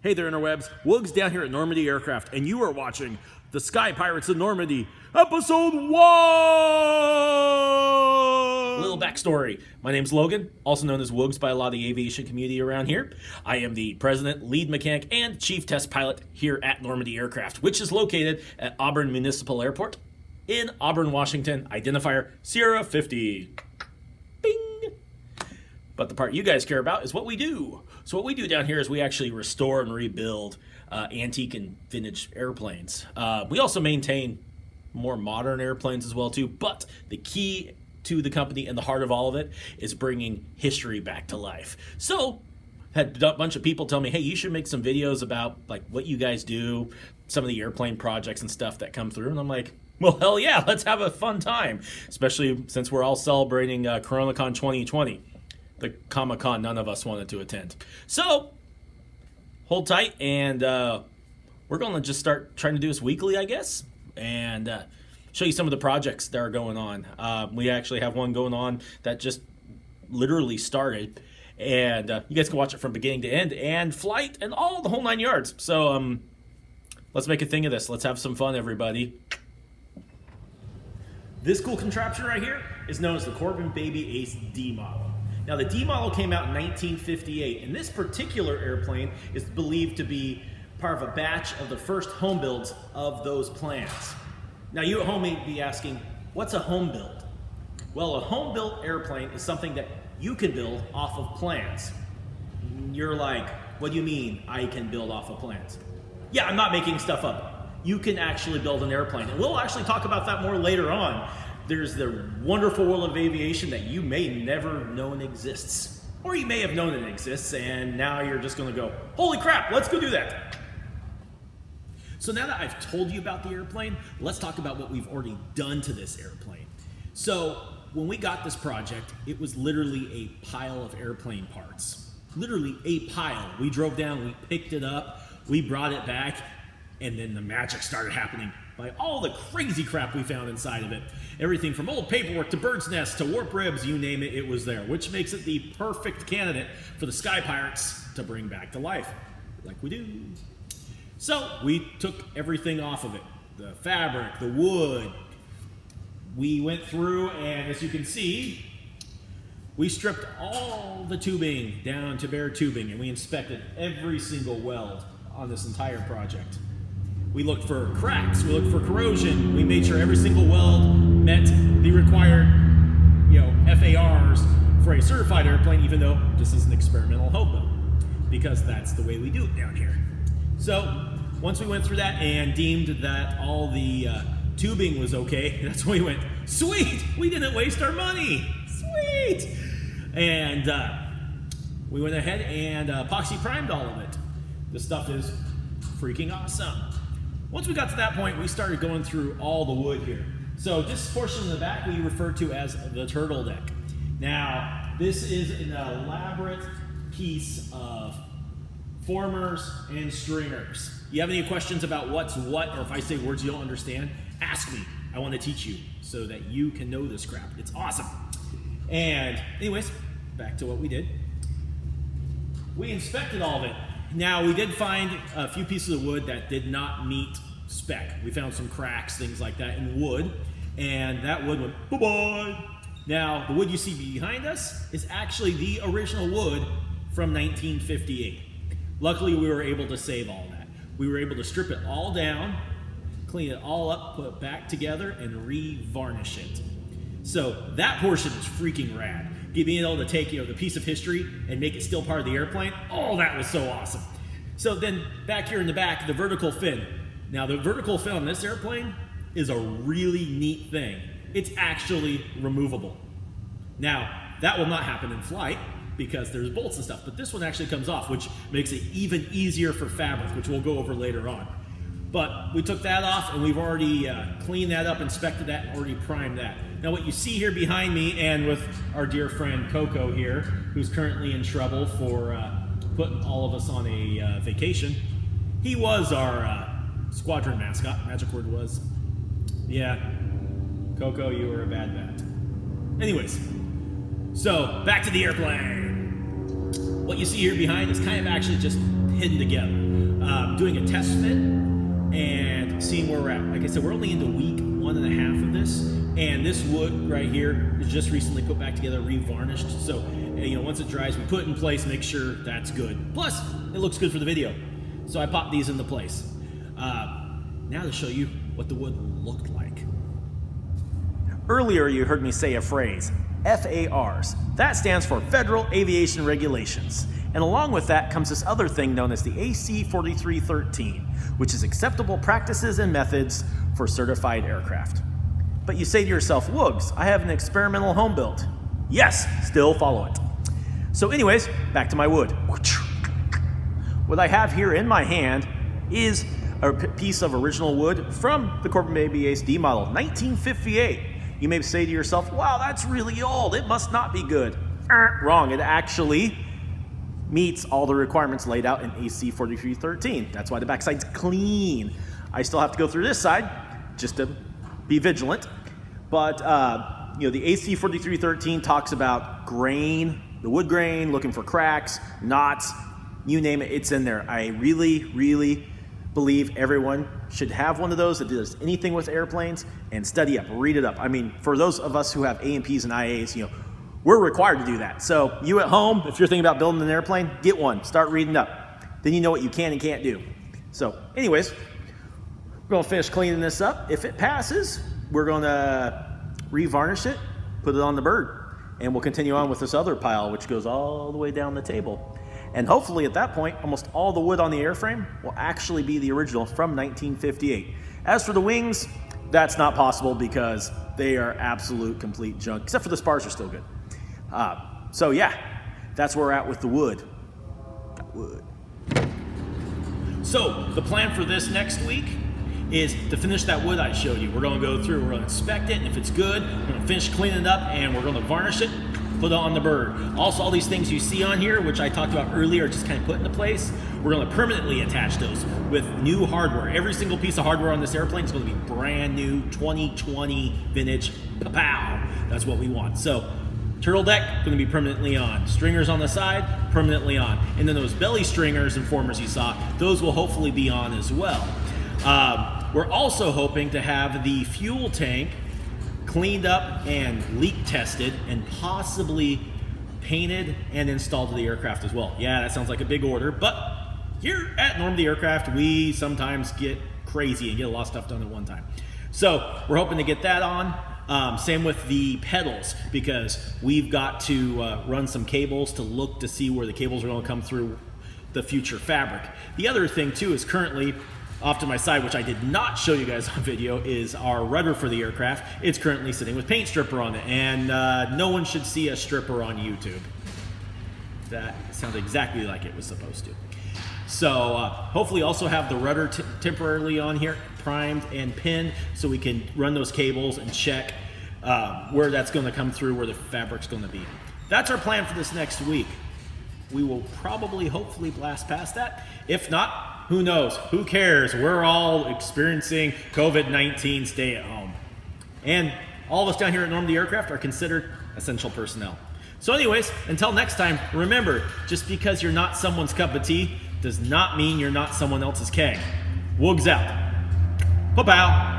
Hey there, interwebs. Woogs down here at Normandy Aircraft, and you are watching The Sky Pirates of Normandy, Episode 1! A little backstory. My name's Logan, also known as Woogs by a lot of the aviation community around here. I am the president, lead mechanic, and chief test pilot here at Normandy Aircraft, which is located at Auburn Municipal Airport in Auburn, Washington. Identifier Sierra 50. Bing! But the part you guys care about is what we do. So what we do down here is we actually restore and rebuild antique and vintage airplanes. We also maintain more modern airplanes as well too, but the key to the company and the heart of all of it is bringing history back to life. So had a bunch of people tell me, hey, you should make some videos about like what you guys do, some of the airplane projects and stuff that come through. And I'm like, well, hell yeah, let's have a fun time, especially since we're all celebrating CoronaCon 2020. The Comic-Con none of us wanted to attend. So, hold tight, and we're going to just start trying to do this weekly, I guess, and show you some of the projects that are going on. We actually have one going on that just literally started, and you guys can watch it from beginning to end, and flight, and all the whole 9 yards. So, let's make a thing of this. Let's have some fun, everybody. This cool contraption right here is known as the Corben Baby Ace D model. Now, the D model came out in 1958, and this particular airplane is believed to be part of a batch of the first home builds of those plans. Now, you at home may be asking, what's a home build? Well, a home built airplane is something that you can build off of plans. You're like, what do you mean I can build off of plans? Yeah, I'm not making stuff up. You can actually build an airplane, and we'll actually talk about that more later on. There's the wonderful world of aviation that you may never known exists. Or you may have known it exists, and now you're just going to go, holy crap, let's go do that. So now that I've told you about the airplane, let's talk about what we've already done to this airplane. So when we got this project, it was literally a pile of airplane parts. Literally a pile. We drove down, we picked it up, we brought it back, and then the magic started happening by all the crazy crap we found inside of it. Everything from old paperwork to bird's nests to warp ribs, you name it, it was there, which makes it the perfect candidate for the Sky Pirates to bring back to life, like we do. So we took everything off of it, the fabric, the wood. We went through, and as you can see, we stripped all the tubing down to bare tubing, and we inspected every single weld on this entire project. We looked for cracks, we looked for corrosion, we made sure every single weld met the required, FARs for a certified airplane, even though this is an experimental home build, because that's the way we do it down here. So, once we went through that and deemed that all the tubing was okay, that's when we went, sweet, we didn't waste our money, sweet! And we went ahead and epoxy primed all of it. This stuff is freaking awesome. Once we got to that point, we started going through all the wood here. So this portion in the back we refer to as the turtle deck. Now, this is an elaborate piece of formers and stringers. You have any questions about what's what, or if I say words you don't understand, ask me. I want to teach you so that you can know this crap. It's awesome. And anyways, back to what we did. We inspected all of it. Now, we did find a few pieces of wood that did not meet spec. We found some cracks, things like that in wood, and that wood went bye-bye. Now, the wood you see behind us is actually the original wood from 1958. Luckily, we were able to save all that. We were able to strip it all down, clean it all up, put it back together, and re-varnish it. So that portion is freaking rad. Being able to take the piece of history and make it still part of the airplane, oh, that was so awesome. So then back here in the back, the vertical fin. Now the vertical fin on this airplane is a really neat thing. It's actually removable. Now that will not happen in flight because there's bolts and stuff, but this one actually comes off, which makes it even easier for fabric, which we'll go over later on. But we took that off, and we've already cleaned that up, inspected that, and already primed that. Now what you see here behind me, and with our dear friend Coco here, who's currently in trouble for putting all of us on a vacation, he was our squadron mascot. Magic word was, yeah, Coco, you were a bad bat. Anyways, so back to the airplane. What you see here behind is kind of actually just hidden together. doing a test fit and seeing where we're at. Like I said, we're only into week 1.5 of this, and this wood right here is just recently put back together, revarnished. So, you know, once it dries, we put it in place, make sure that's good. Plus, it looks good for the video. So I popped these into place. Now to show you what the wood looked like. Earlier, you heard me say a phrase, FARs. That stands for Federal Aviation Regulations. And along with that comes this other thing known as the AC 4313, which is acceptable practices and methods for certified aircraft. But you say to yourself, Woogs, I have an experimental home built. Yes, still follow it. So anyways, back to my wood. What I have here in my hand is a piece of original wood from the Corben Baby Ace D model, 1958. You may say to yourself, wow, that's really old. It must not be good. Wrong, it actually meets all the requirements laid out in AC 4313. That's why the backside's clean. I still have to go through this side just to be vigilant. But you know, the AC 4313 talks about grain, the wood grain, looking for cracks, knots, you name it, it's in there. I really, really believe everyone should have one of those that does anything with airplanes and study up, read it up. I mean, for those of us who have A&Ps and IAs, you know, we're required to do that. So you at home, if you're thinking about building an airplane, get one, start reading up. Then you know what you can and can't do. So anyways, we're gonna finish cleaning this up. If it passes, we're gonna revarnish it, put it on the bird, and we'll continue on with this other pile, which goes all the way down the table. And hopefully at that point, almost all the wood on the airframe will actually be the original from 1958. As for the wings, that's not possible because they are absolute complete junk, except for the spars are still good. So yeah, that's where we're at with the wood. So the plan for this next week is to finish that wood I showed you. We're gonna go through, we're gonna inspect it, and if it's good, we're gonna finish cleaning it up and we're gonna varnish it, put it on the bird. Also, all these things you see on here, which I talked about earlier, just kind of put into place, we're gonna permanently attach those with new hardware. Every single piece of hardware on this airplane is gonna be brand new, 2020 vintage, pow. That's what we want. So, turtle deck, gonna be permanently on. Stringers on the side, permanently on. And then those belly stringers and formers you saw, those will hopefully be on as well. We're also hoping to have the fuel tank cleaned up and leak tested and possibly painted and installed to the aircraft as well. Yeah, that sounds like a big order, but here at Normandy Aircraft, we sometimes get crazy and get a lot of stuff done at one time. So we're hoping to get that on. Same with the pedals, because we've got to run some cables to look to see where the cables are going to come through the future fabric. The other thing too is currently off to my side, which I did not show you guys on video, is our rudder for the aircraft. It's currently sitting with paint stripper on it, and no one should see a stripper on YouTube. That sounded exactly like it was supposed to. So hopefully also have the rudder temporarily on here, primed and pinned, so we can run those cables and check where that's going to come through, where the fabric's going to be. That's our plan for this next week. We will probably, hopefully, blast past that. If not, who knows? Who cares? We're all experiencing COVID-19, stay at home. And all of us down here at Normandy Aircraft are considered essential personnel. So anyways, until next time, remember, just because you're not someone's cup of tea does not mean you're not someone else's keg. Woogs out. Pa-pow.